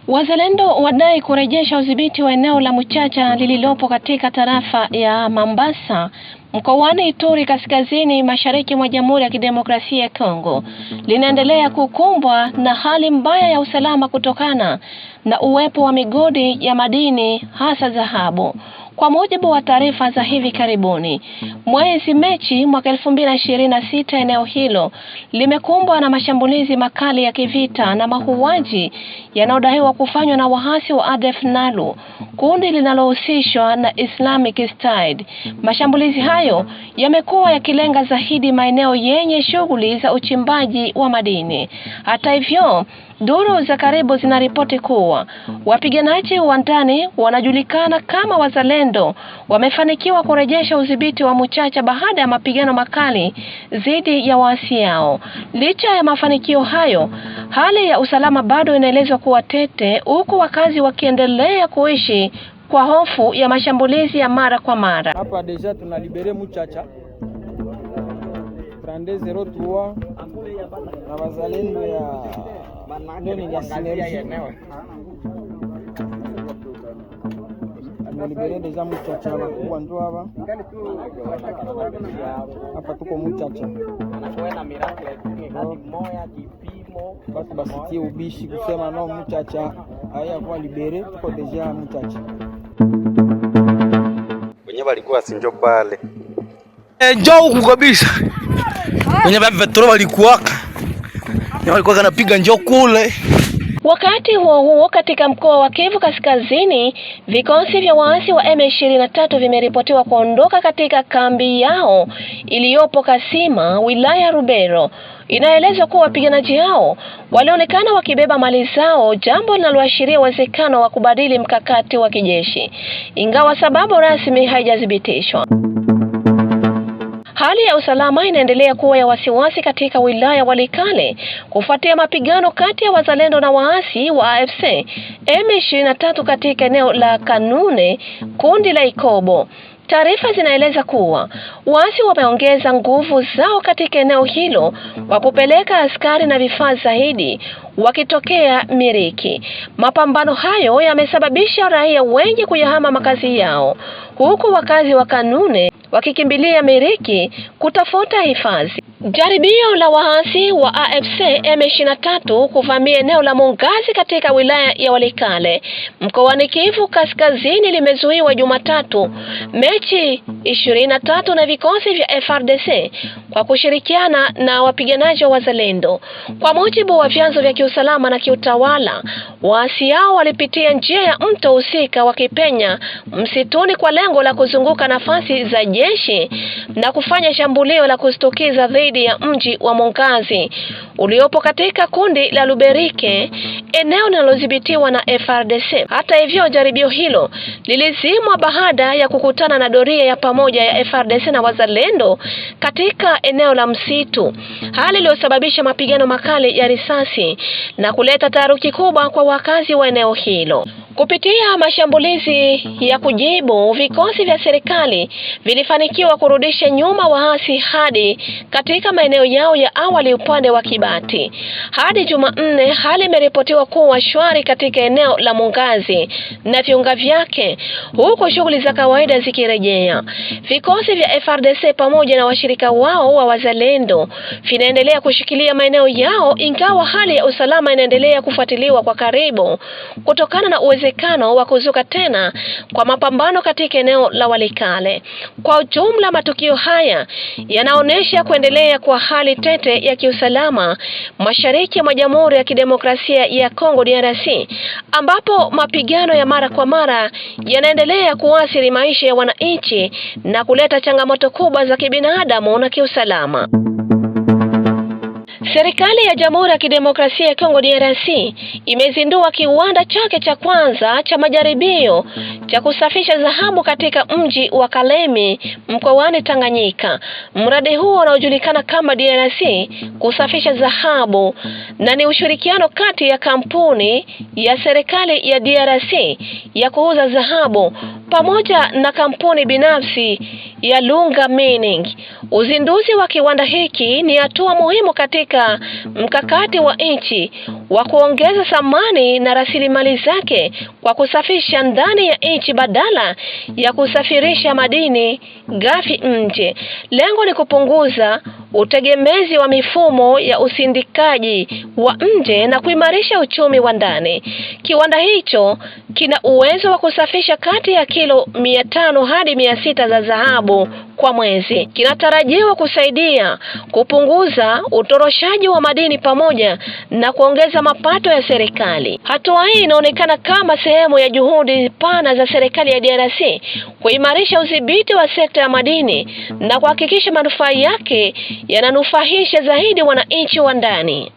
Wazalendo wadai kurejesha udhibiti wa eneo la Muchacha lililopo katika tarafa ya Mambasa mkoani Ituri kaskazini mashariki mwa Jamhuri ya Kidemokrasia ya Kongo. Linaendelea kukumbwa na hali mbaya ya usalama kutokana na uwepo wa migodi ya madini hasa dhahabu. Kwa mujibu wa taarifa za hivi karibuni, mwezi Machi mwaka 2026 eneo hilo limekumbwa na mashambulizi makali ya kivita na mauaji yanayodaiwa kufanywa na waasi wa ADF NALU, kundi linalohusishwa na Islamic State. Mashambulizi hayo yamekuwa yakilenga zaidi maeneo yenye shughuli za uchimbaji wa madini. Hata hivyo, duru za karibu zinaripoti kuwa wapiganaji wa ndani wanajulikana kama Wazalendo wamefanikiwa kurejesha udhibiti wa Muchacha baada ya mapigano makali dhidi ya waasi hao. Licha ya mafanikio hayo, hali ya usalama bado inaelezwa kuwa tete, huku wakazi wakiendelea kuishi kwa hofu ya mashambulizi ya mara kwa mara. Hapa deja tunalibere Muchacha Prande 03 na Wazalendo ya nini ya Synergie tunalibere deja Muchacha wakubwa ndo hapa tuko Muchacha basi basitie ubishi kusema no Muchacha haya kwa libere tuko deja Muchacha wenyewe walikuwa sinjo pale njoo huku kabisa wenyewe vetro walikuwaka walikuwa kanapiga njoo kule. Wakati huo katika mkoa wa Kivu Kaskazini, vikosi vya waasi wa M23 vimeripotiwa kuondoka katika kambi yao iliyopo Kasima, wilaya Rubero. Inaelezwa kuwa wapiganaji hao walionekana wakibeba mali zao, jambo linaloashiria uwezekano wa kubadili mkakati wa kijeshi, ingawa sababu rasmi haijathibitishwa. Hali ya usalama inaendelea kuwa ya wasiwasi katika wilaya Walikale kufuatia mapigano kati ya Wazalendo na waasi wa AFC M23 katika eneo la Kanune, kundi la Ikobo. Taarifa zinaeleza kuwa waasi wameongeza nguvu zao katika eneo hilo kwa kupeleka askari na vifaa zaidi wakitokea Miriki. Mapambano hayo yamesababisha raia wengi kuyahama makazi yao, huku wakazi wa Kanune wakikimbilia Miriki kutafuta hifadhi. Jaribio la waasi wa AFC M23 kuvamia eneo la Mungazi katika wilaya ya Walikale mkoani Kivu Kaskazini limezuiwa Jumatatu Machi 23 na vikosi vya FARDC kwa kushirikiana na wapiganaji wa Wazalendo. Kwa mujibu wa vyanzo vya kiusalama na kiutawala, waasi hao walipitia njia ya mto husika wakipenya msituni kwa lengo la kuzunguka nafasi za jeshi na kufanya shambulio la kustukiza dhidi ya mji wa Mungazi uliopo katika kundi la Luberike, eneo linalodhibitiwa na FARDC. Hata hivyo, jaribio hilo lilizimwa baada ya kukutana na doria ya pamoja ya FARDC na Wazalendo katika eneo la msitu, hali iliyosababisha mapigano makali ya risasi na kuleta taharuki kubwa kwa wakazi wa eneo hilo. Kupitia mashambulizi ya kujibu, vikosi vya serikali vilifanikiwa kurudisha nyuma waasi hadi katika maeneo yao ya awali upande wa Kibati. Hadi Jumanne, hali imeripotiwa kuwa shwari katika eneo la Mungazi na viunga vyake, huko shughuli za kawaida zikirejea. Vikosi vya FARDC pamoja na washirika wao wa Wazalendo vinaendelea kushikilia maeneo yao, ingawa hali ya usalama inaendelea kufuatiliwa kwa karibu kutokana na uwezekano wa kuzuka tena kwa mapambano katika eneo la Walikale. Kwa ujumla, matukio haya yanaonesha kuendelea kwa hali tete ya kiusalama mashariki mwa Jamhuri ya Kidemokrasia ya Kongo DRC, ambapo mapigano ya mara kwa mara yanaendelea kuathiri maisha ya wananchi na kuleta changamoto kubwa za kibinadamu na kiusalama. Serikali ya Jamhuri ya Kidemokrasia ya Kongo DRC imezindua kiwanda chake cha kwanza cha majaribio cha kusafisha dhahabu katika mji wa Kalemi mkoani Tanganyika. Mradi huo unaojulikana kama DRC kusafisha dhahabu na ni ushirikiano kati ya kampuni ya serikali ya DRC ya kuuza dhahabu pamoja na kampuni binafsi ya Lunga Mining. Uzinduzi wa kiwanda hiki ni hatua muhimu katika mkakati wa nchi wa kuongeza thamani na rasilimali zake kwa kusafisha ndani ya nchi badala ya kusafirisha madini ghafi nje. Lengo ni kupunguza utegemezi wa mifumo ya usindikaji wa nje na kuimarisha uchumi wa ndani. Kiwanda hicho kina uwezo wa kusafisha kati ya kilo 500 hadi 600 za dhahabu kwa mwezi. Kinatarajiwa kusaidia kupunguza utoroshaji wa madini pamoja na kuongeza mapato ya serikali. Hatua hii inaonekana kama sehemu ya juhudi pana za serikali ya DRC kuimarisha udhibiti wa sekta ya madini na kuhakikisha manufaa yake yananufaisha zaidi wananchi wa ndani.